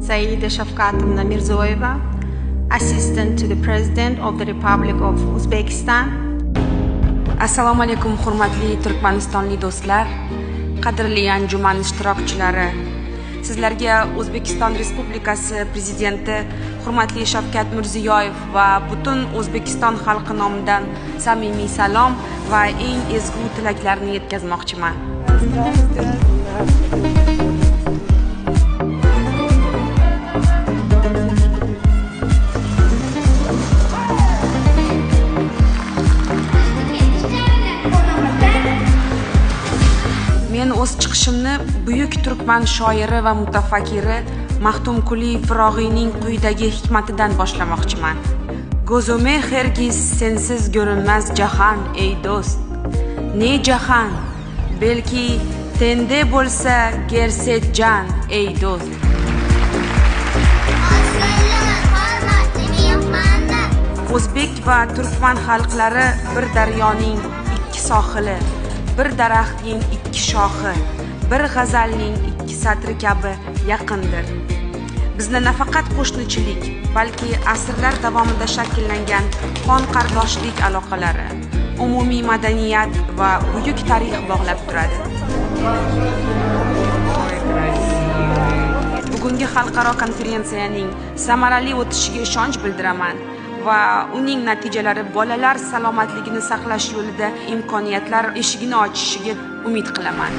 Saida Shavkatovna Mirziyoyeva, Assistant to the President of the Republic of Uzbekistan. Assalomu alaykum hurmatli Turkmanistonlik do'stlar, qadrli anjuman ishtirokchilari. Sizlarga O'zbekiston Respublikasi Prezidenti hurmatli Shavkat Mirziyoyev va butun O'zbekiston xalqi nomidan samimiy salom va eng ezgu tilaklarni yetkazmoqchiman. Men o'z chiqishimni buyuk turkman shoiri va mutafakkiri Maxtumquli Firog'iyning quyidagi hikmatidan boshlamoqchiman. Go'zome hergiz sensiz ko'rinmas jahon ey do'st. Ne jahon, belki tende bo'lsa gerset jan ey do'st. O'zbek va turkman xalqlari bir daryoning ikki sohili, bir daraxtning ikki shoxi, bir g'azalning ikki satri kabi yaqindir. Bizni nafaqat qo'shnichilik, balki asrlar davomida shakllangan qon qardoshlik aloqalari, umumiy madaniyat va buyuk tarix bog'lab turadi. Bugungi xalqaro konferensiyaning samarali o'tishiga ishonch bildiraman va uning natijalari bolalar salomatligini saqlash yo'lida imkoniyatlar eshigini ochishiga umid qilaman.